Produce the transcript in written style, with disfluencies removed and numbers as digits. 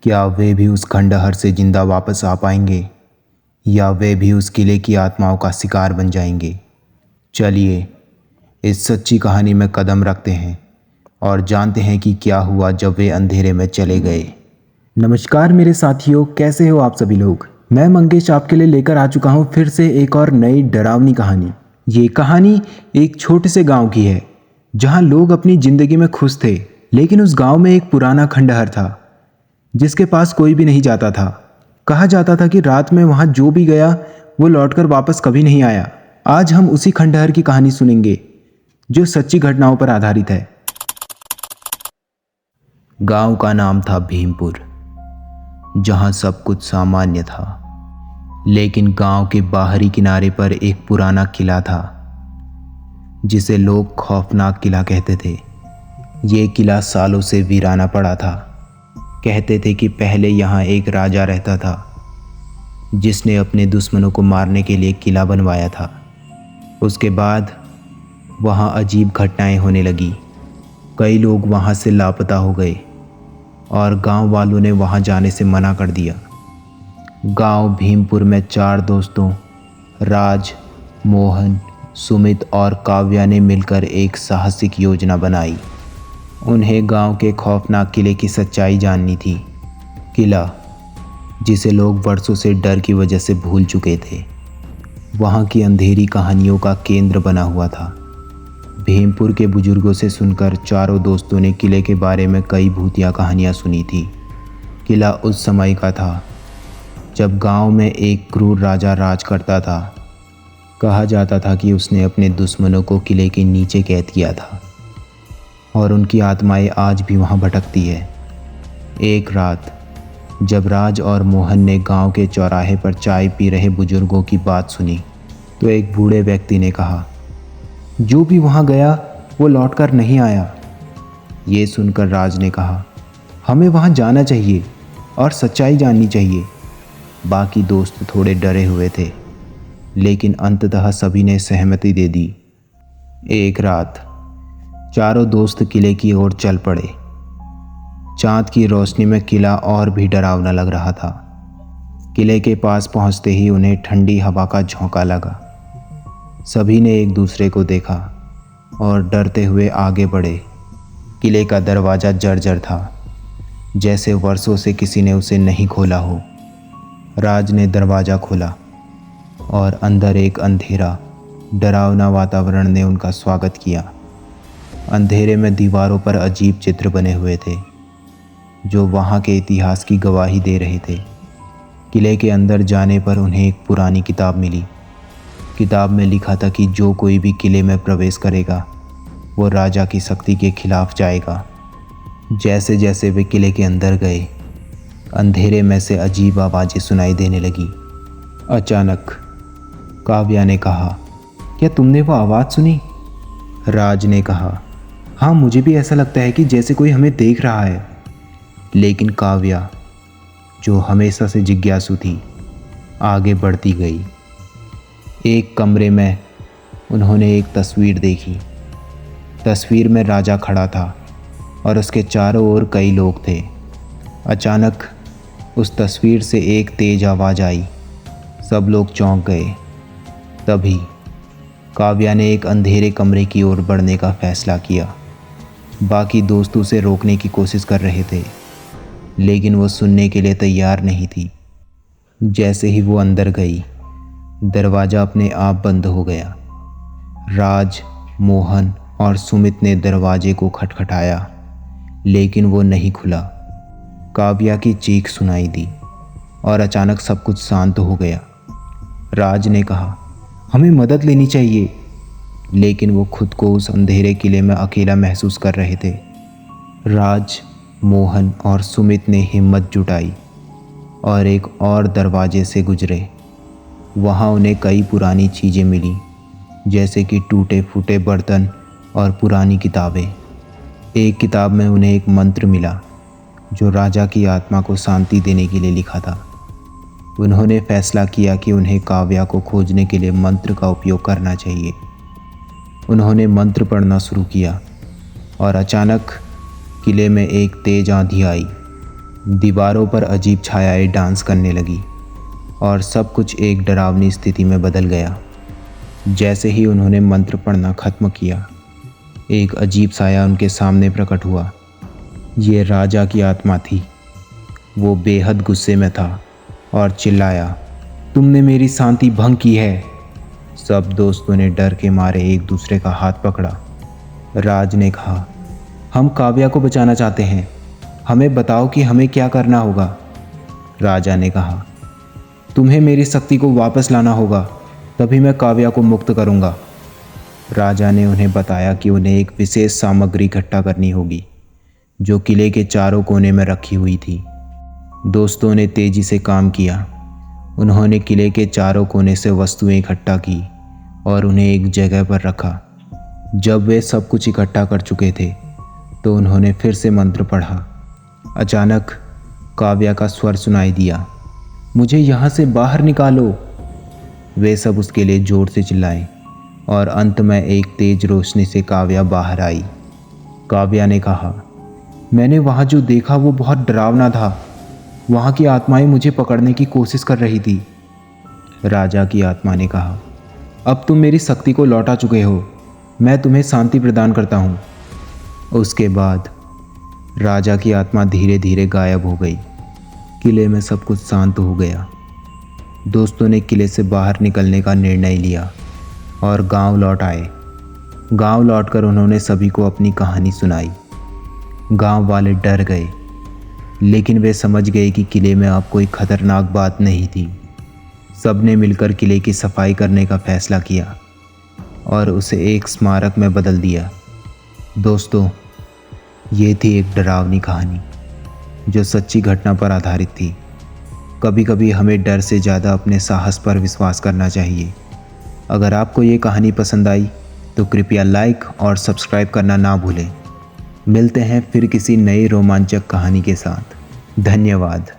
क्या वे भी उस खंडहर से जिंदा वापस आ पाएंगे या वे भी उस किले की आत्माओं का शिकार बन जाएंगे? चलिए इस सच्ची कहानी में कदम रखते हैं और जानते हैं कि क्या हुआ जब वे अंधेरे में चले गए। नमस्कार मेरे साथियों, कैसे हो आप सभी लोग। मैं मंगेश आपके लिए लेकर आ चुका हूँ फिर से एक और नई डरावनी कहानी। ये कहानी एक छोटे से गांव की है जहां लोग अपनी जिंदगी में खुश थे, लेकिन उस गांव में एक पुराना खंडहर था जिसके पास कोई भी नहीं जाता था। कहा जाता था कि रात में वहां जो भी गया वो लौटकर वापस कभी नहीं आया। आज हम उसी खंडहर की कहानी सुनेंगे जो सच्ची घटनाओं पर आधारित है। गांव का नाम था भीमपुर, जहां सब कुछ सामान्य था, लेकिन गांव के बाहरी किनारे पर एक पुराना किला था जिसे लोग खौफनाक किला कहते थे। ये किला सालों से वीराना पड़ा था। कहते थे कि पहले यहाँ एक राजा रहता था जिसने अपने दुश्मनों को मारने के लिए किला बनवाया था। उसके बाद वहाँ अजीब घटनाएं होने लगी। कई लोग वहाँ से लापता हो गए और गांव वालों ने वहाँ जाने से मना कर दिया। गांव भीमपुर में 4 दोस्तों राज, मोहन, सुमित और काव्या ने मिलकर एक साहसिक योजना बनाई। उन्हें गांव के खौफनाक किले की सच्चाई जाननी थी। किला जिसे लोग वर्षों से डर की वजह से भूल चुके थे, वहाँ की अंधेरी कहानियों का केंद्र बना हुआ था। भीमपुर के बुजुर्गों से सुनकर चारों दोस्तों ने किले के बारे में कई भूतिया कहानियाँ सुनी थी। किला उस समय का था जब गांव में एक क्रूर राजा राज करता था। कहा जाता था कि उसने अपने दुश्मनों को किले के नीचे कैद किया था और उनकी आत्माएं आज भी वहां भटकती है। एक रात जब राज और मोहन ने गांव के चौराहे पर चाय पी रहे बुजुर्गों की बात सुनी तो एक बूढ़े व्यक्ति ने कहा, जो भी वहां गया वो लौटकर नहीं आया। ये सुनकर राज ने कहा, हमें वहां जाना चाहिए और सच्चाई जाननी चाहिए। बाकी दोस्त थोड़े डरे हुए थे, लेकिन अंततः सभी ने सहमति दे दी। एक रात चारों दोस्त किले की ओर चल पड़े। चांद की रोशनी में किला और भी डरावना लग रहा था। किले के पास पहुंचते ही उन्हें ठंडी हवा का झोंका लगा। सभी ने एक दूसरे को देखा और डरते हुए आगे बढ़े। किले का दरवाज़ा जर्जर था, जैसे वर्षों से किसी ने उसे नहीं खोला हो। राज ने दरवाज़ा खोला और अंदर एक अंधेरा, डरावना वातावरण ने उनका स्वागत किया। अंधेरे में दीवारों पर अजीब चित्र बने हुए थे जो वहाँ के इतिहास की गवाही दे रहे थे। किले के अंदर जाने पर उन्हें एक पुरानी किताब मिली। किताब में लिखा था कि जो कोई भी किले में प्रवेश करेगा वो राजा की शक्ति के खिलाफ जाएगा। जैसे जैसे वे किले के अंदर गए, अंधेरे में से अजीब आवाज़ें सुनाई देने लगी। अचानक काव्या ने कहा, क्या तुमने वो आवाज़ सुनी? राज ने कहा, हाँ, मुझे भी ऐसा लगता है कि जैसे कोई हमें देख रहा है। लेकिन काव्या, जो हमेशा से जिज्ञासु थी, आगे बढ़ती गई। एक कमरे में उन्होंने एक तस्वीर देखी। तस्वीर में राजा खड़ा था और उसके चारों ओर कई लोग थे। अचानक उस तस्वीर से एक तेज आवाज़ आई। सब लोग चौंक गए। तभी काव्या ने एक अंधेरे कमरे की ओर बढ़ने का फैसला किया। बाकी दोस्त उसे रोकने की कोशिश कर रहे थे, लेकिन वो सुनने के लिए तैयार नहीं थी। जैसे ही वो अंदर गई, दरवाज़ा अपने आप बंद हो गया। राज, मोहन और सुमित ने दरवाजे को खटखटाया, लेकिन वो नहीं खुला। काव्या की चीख सुनाई दी और अचानक सब कुछ शांत हो गया। राज ने कहा, हमें मदद लेनी चाहिए, लेकिन वो खुद को उस अंधेरे किले में अकेला महसूस कर रहे थे। राज, मोहन और सुमित ने हिम्मत जुटाई और एक और दरवाजे से गुजरे। वहाँ उन्हें कई पुरानी चीज़ें मिली, जैसे कि टूटे फूटे बर्तन और पुरानी किताबें। एक किताब में उन्हें एक मंत्र मिला जो राजा की आत्मा को शांति देने के लिए लिखा था। उन्होंने फैसला किया कि उन्हें काव्या को खोजने के लिए मंत्र का उपयोग करना चाहिए। उन्होंने मंत्र पढ़ना शुरू किया और अचानक किले में एक तेज आंधी आई। दीवारों पर अजीब छायाएं डांस करने लगी और सब कुछ एक डरावनी स्थिति में बदल गया। जैसे ही उन्होंने मंत्र पढ़ना खत्म किया, एक अजीब साया उनके सामने प्रकट हुआ। ये राजा की आत्मा थी। वो बेहद गुस्से में था और चिल्लाया, तुमने मेरी शांति भंग की है। सब दोस्तों ने डर के मारे एक दूसरे का हाथ पकड़ा। राज ने कहा, हम काव्या को बचाना चाहते हैं, हमें बताओ कि हमें क्या करना होगा। राजा ने कहा, तुम्हें मेरी शक्ति को वापस लाना होगा, तभी मैं काव्या को मुक्त करूंगा। राजा ने उन्हें बताया कि उन्हें एक विशेष सामग्री इकट्ठा करनी होगी जो किले के चारों कोने में रखी हुई थी। दोस्तों ने तेजी से काम किया। उन्होंने किले के चारों कोने से वस्तुएं इकट्ठा की और उन्हें एक जगह पर रखा। जब वे सब कुछ इकट्ठा कर चुके थे तो उन्होंने फिर से मंत्र पढ़ा। अचानक काव्या का स्वर सुनाई दिया, मुझे यहाँ से बाहर निकालो। वे सब उसके लिए जोर से चिल्लाए और अंत में एक तेज रोशनी से काव्या बाहर आई। काव्या ने कहा, मैंने वहाँ जो देखा वो बहुत डरावना था। वहाँ की आत्माएं मुझे पकड़ने की कोशिश कर रही थी। राजा की आत्मा ने कहा, अब तुम मेरी शक्ति को लौटा चुके हो, मैं तुम्हें शांति प्रदान करता हूँ। उसके बाद राजा की आत्मा धीरे धीरे गायब हो गई। किले में सब कुछ शांत हो गया। दोस्तों ने किले से बाहर निकलने का निर्णय लिया और गांव लौट आए। गांव लौटकर उन्होंने सभी को अपनी कहानी सुनाई। गांव वाले डर गए, लेकिन वे समझ गए कि किले में अब कोई खतरनाक बात नहीं थी। सबने मिलकर किले की सफाई करने का फैसला किया और उसे एक स्मारक में बदल दिया। दोस्तों, ये थी एक डरावनी कहानी जो सच्ची घटना पर आधारित थी। कभी कभी हमें डर से ज़्यादा अपने साहस पर विश्वास करना चाहिए। अगर आपको ये कहानी पसंद आई तो कृपया लाइक और सब्सक्राइब करना ना भूलें। मिलते हैं फिर किसी नई रोमांचक कहानी के साथ। धन्यवाद।